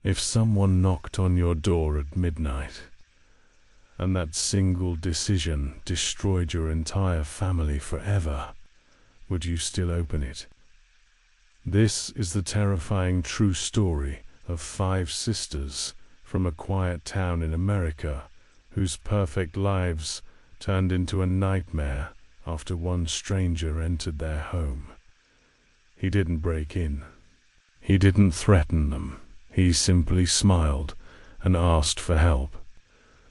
If someone knocked on your door at midnight, and that single decision destroyed your entire family forever, would you still open it? This is the terrifying true story of 5 sisters from a quiet town in America whose perfect lives turned into a nightmare after one stranger entered their home. He didn't break in. He didn't threaten them. He simply smiled and asked for help.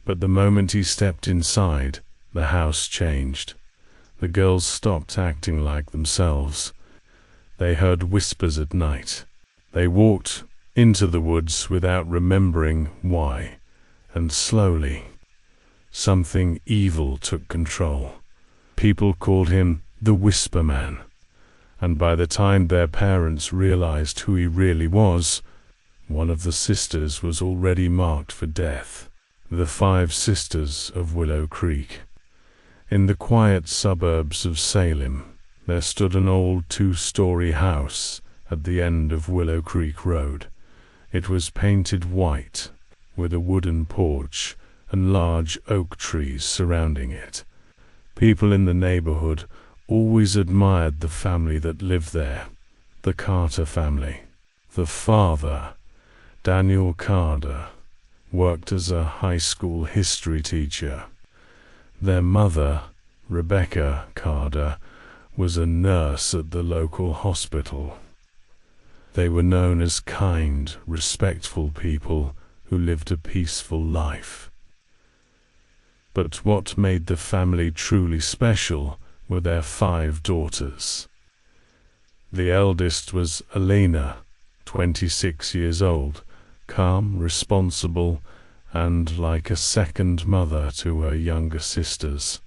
But the moment he stepped inside, the house changed. The girls stopped acting like themselves. They heard whispers at night. They walked into the woods without remembering why, and slowly, something evil took control. People called him the Whisper Man, and by the time their parents realized who he really was, one of the sisters was already marked for death. The 5 Sisters of Willow Creek. In the quiet suburbs of Salem, there stood an old 2-story house at the end of Willow Creek Road. It was painted white, with a wooden porch and large oak trees surrounding it. People in the neighborhood always admired the family that lived there, the Carter family. The father, Daniel Carter, worked as a high school history teacher. Their mother, Rebecca Carter, was a nurse at the local hospital. They were known as kind, respectful people who lived a peaceful life. But what made the family truly special were their 5 daughters. The eldest was Elena, 26 years old, calm, responsible, and like a second mother to her younger sisters.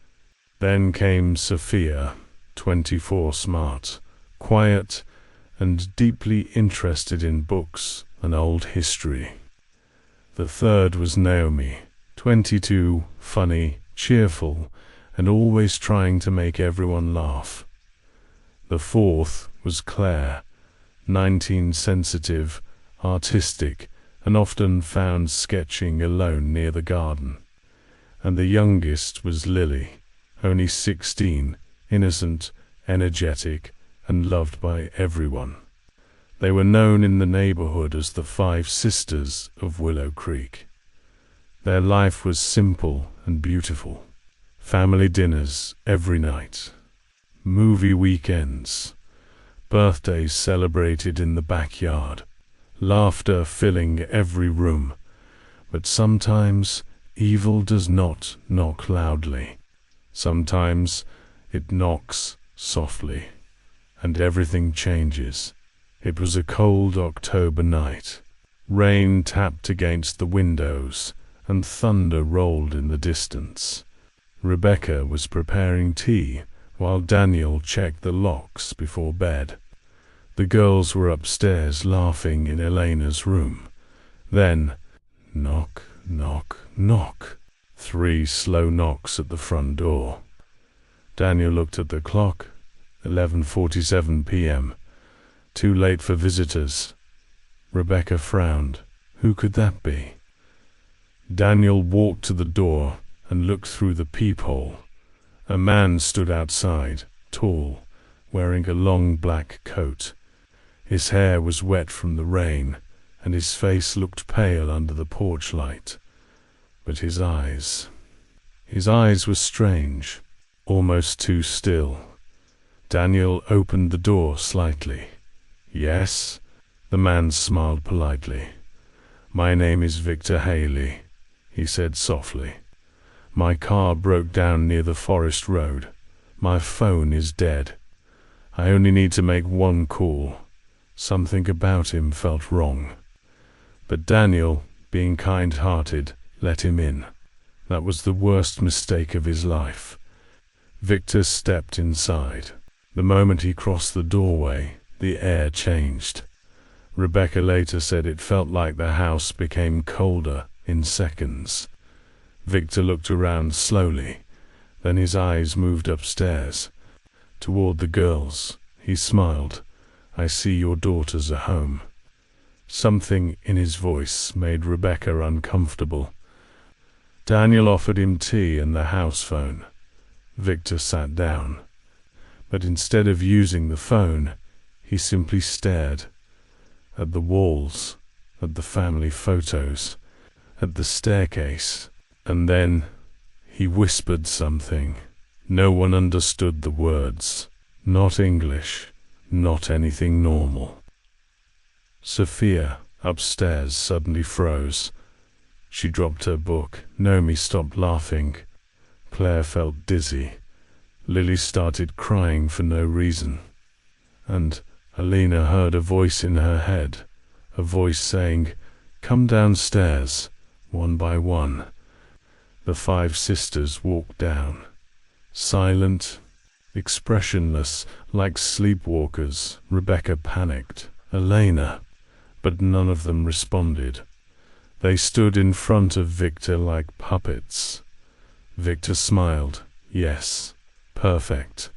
Then came Sophia, 24, smart, quiet, and deeply interested in books and old history. The third was Naomi, 22, funny, cheerful, and always trying to make everyone laugh. The fourth was Claire, 19, sensitive, artistic, and often found sketching alone near the garden. And the youngest was Lily, only 16, innocent, energetic, and loved by everyone. They were known in the neighborhood as the 5 Sisters of Willow Creek. Their life was simple and beautiful. Family dinners every night, movie weekends, birthdays celebrated in the backyard, laughter filling every room. But sometimes evil does not knock loudly. Sometimes it knocks softly, and everything changes. It was a cold October night. Rain tapped against the windows, and thunder rolled in the distance. Rebecca was preparing tea, while Daniel checked the locks before bed. The girls were upstairs laughing in Elena's room. Then, knock, knock, knock. 3 slow knocks at the front door. Daniel looked at the clock. 11:47 p.m. Too late for visitors. Rebecca frowned. Who could that be? Daniel walked to the door and looked through the peephole. A man stood outside, tall, wearing a long black coat. His hair was wet from the rain, and his face looked pale under the porch light. But his eyes were strange, almost too still. Daniel opened the door slightly. Yes? The man smiled politely. My name is Victor Hale, he said softly. My car broke down near the forest road. My phone is dead. I only need to make one call. Something about him felt wrong. But Daniel, being kind-hearted, let him in. That was the worst mistake of his life. Victor stepped inside. The moment he crossed the doorway, the air changed. Rebecca later said it felt like the house became colder in seconds. Victor looked around slowly, then his eyes moved upstairs. Toward the girls, he smiled. I see your daughters are home. Something in his voice made Rebecca uncomfortable. Daniel offered him tea and the house phone. Victor sat down, but instead of using the phone, he simply stared at the walls, at the family photos, at the staircase, and then he whispered something. No one understood the words. Not English, not anything normal. Sophia, upstairs, suddenly froze. She dropped her book. Naomi stopped laughing. Claire felt dizzy. Lily started crying for no reason. And Alina heard a voice in her head, a voice saying, "Come downstairs, one by one." The 5 sisters walked down, silent, expressionless, like sleepwalkers. Rebecca panicked. Elena, but none of them responded. They stood in front of Victor like puppets. Victor smiled. Yes, perfect.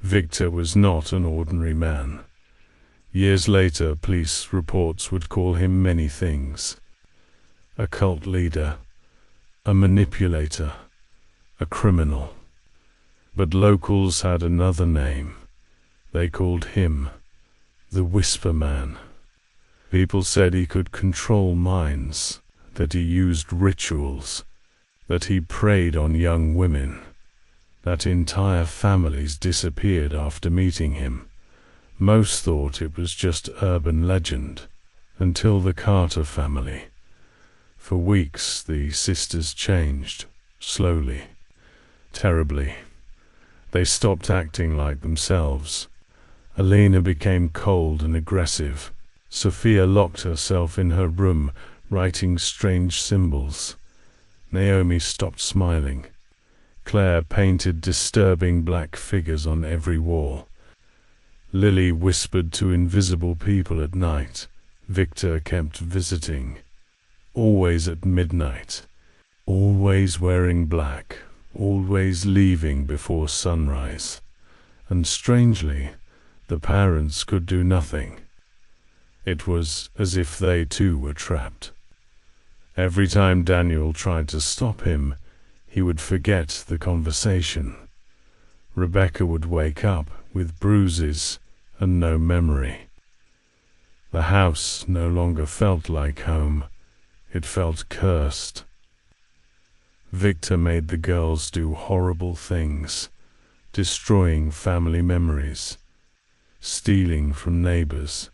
Victor was not an ordinary man. Years later, police reports would call him many things. A cult leader, a manipulator, a criminal. But locals had another name. They called him the Whisper Man. People said he could control minds, that he used rituals, that he preyed on young women, that entire families disappeared after meeting him. Most thought it was just urban legend, until the Carter family. For weeks the sisters changed, slowly, terribly. They stopped acting like themselves. Alina became cold and aggressive. Sophia locked herself in her room, writing strange symbols. Naomi stopped smiling. Claire painted disturbing black figures on every wall. Lily whispered to invisible people at night. Victor kept visiting, always at midnight, always wearing black, always leaving before sunrise. And strangely, the parents could do nothing. It was as if they too were trapped. Every time Daniel tried to stop him, he would forget the conversation. Rebecca would wake up with bruises and no memory. The house no longer felt like home. It felt cursed. Victor made the girls do horrible things, destroying family memories, stealing from neighbors,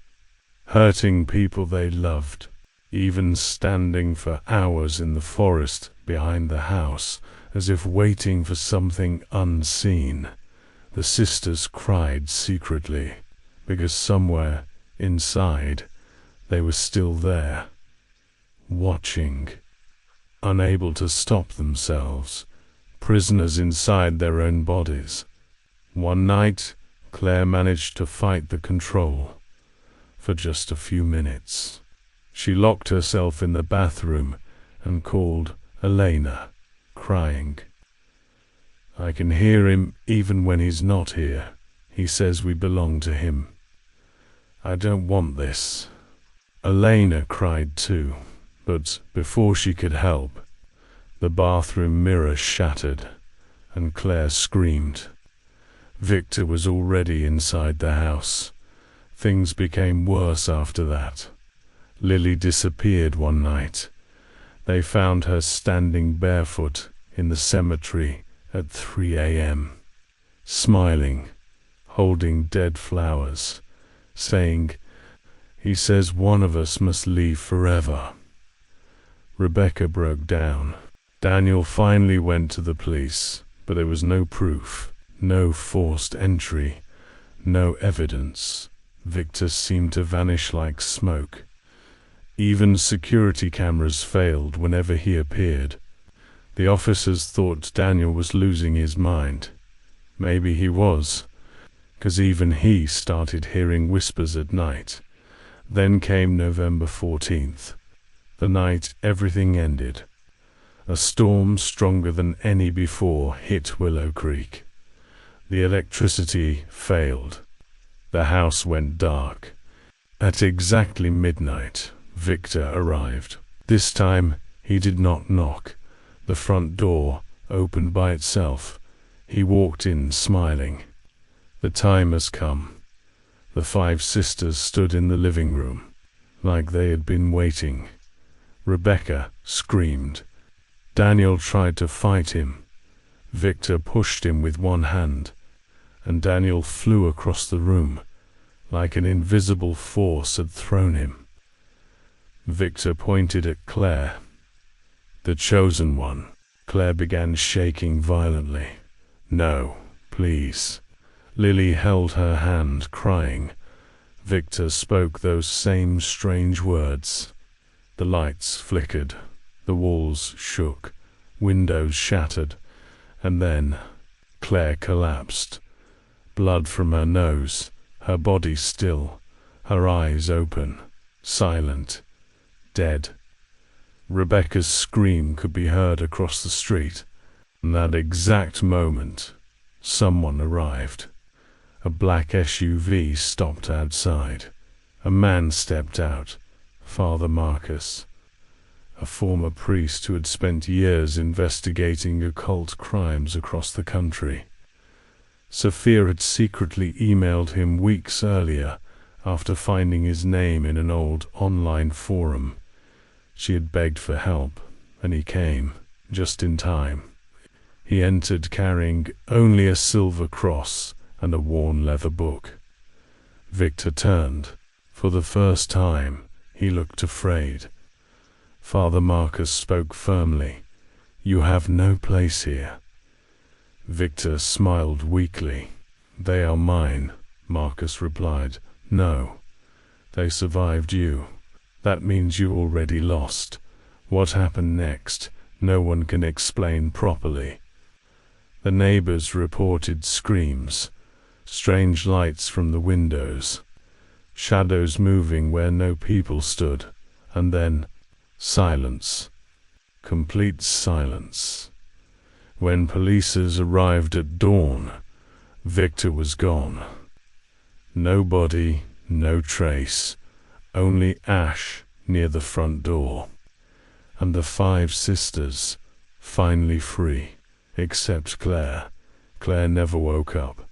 hurting people they loved, even standing for hours in the forest behind the house, as if waiting for something unseen. The sisters cried secretly, because somewhere inside they were still there, watching, unable to stop themselves, prisoners inside their own bodies. One night, Claire managed to fight the control. For just a few minutes. She locked herself in the bathroom and called Elena, crying. "I can hear him even when he's not here. He says we belong to him. I don't want this." Elena cried too, but before she could help, the bathroom mirror shattered, and Claire screamed. Victor was already inside the house. Things became worse after that. Lily disappeared one night. They found her standing barefoot in the cemetery at 3 a.m., smiling, holding dead flowers, saying, "He says one of us must leave forever." Rebecca broke down. Daniel finally went to the police, but there was no proof, no forced entry, no evidence. Victor seemed to vanish like smoke. Even security cameras failed whenever he appeared. The officers thought Daniel was losing his mind. Maybe he was, because even he started hearing whispers at night. Then came November 14th, the night everything ended. A storm stronger than any before hit Willow Creek. The electricity failed. The house went dark. At exactly midnight, Victor arrived. This time, he did not knock. The front door opened by itself. He walked in, smiling. The time has come. The 5 sisters stood in the living room, like they had been waiting. Rebecca screamed. Daniel tried to fight him. Victor pushed him with one hand, and Daniel flew across the room, like an invisible force had thrown him. Victor pointed at Claire. The chosen one. Claire began shaking violently. No, please. Lily held her hand, crying. Victor spoke those same strange words. The lights flickered, the walls shook, windows shattered, and then Claire collapsed. Blood from her nose, her body still, her eyes open, silent, dead. Rebecca's scream could be heard across the street. In that exact moment, someone arrived. A black SUV stopped outside. A man stepped out, Father Marcus, a former priest who had spent years investigating occult crimes across the country. Sophia had secretly emailed him weeks earlier after finding his name in an old online forum. She had begged for help, and he came, just in time. He entered carrying only a silver cross and a worn leather book. Victor turned. For the first time, he looked afraid. Father Marcus spoke firmly. You have no place here. Victor smiled weakly. They are mine, Marcus replied. No, they survived you. That means you already lost. What happened next, no one can explain properly. The neighbors reported screams, strange lights from the windows, shadows moving where no people stood, and then silence. Complete silence. When policers arrived at dawn, Victor was gone. No body, no trace. Only ash near the front door. And the 5 sisters, finally free, except Claire. Claire never woke up.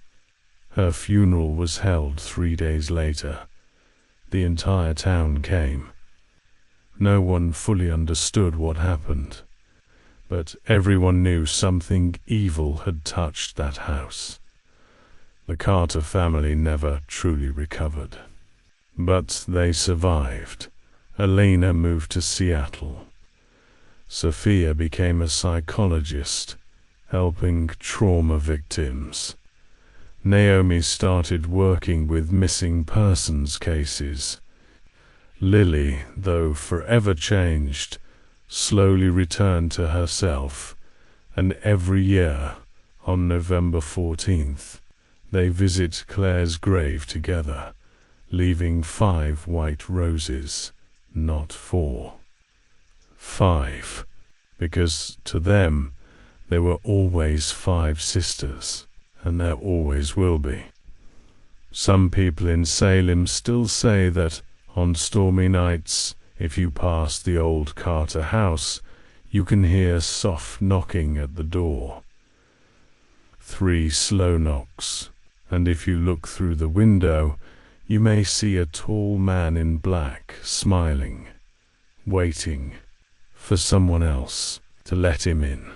Her funeral was held 3 days later. The entire town came. No one fully understood what happened, but everyone knew something evil had touched that house. The Carter family never truly recovered. But they survived. Elena moved to Seattle. Sophia became a psychologist, helping trauma victims. Naomi started working with missing persons cases. Lily, though forever changed, slowly returned to herself, and every year, on November 14th, they visit Claire's grave together, leaving 5 white roses, not 4. 5, because to them there were always 5 sisters, and there always will be. Some people in Salem still say that on stormy nights, if you pass the old Carter house, you can hear soft knocking at the door. 3 slow knocks, and if you look through the window, you may see a tall man in black, smiling, waiting for someone else to let him in.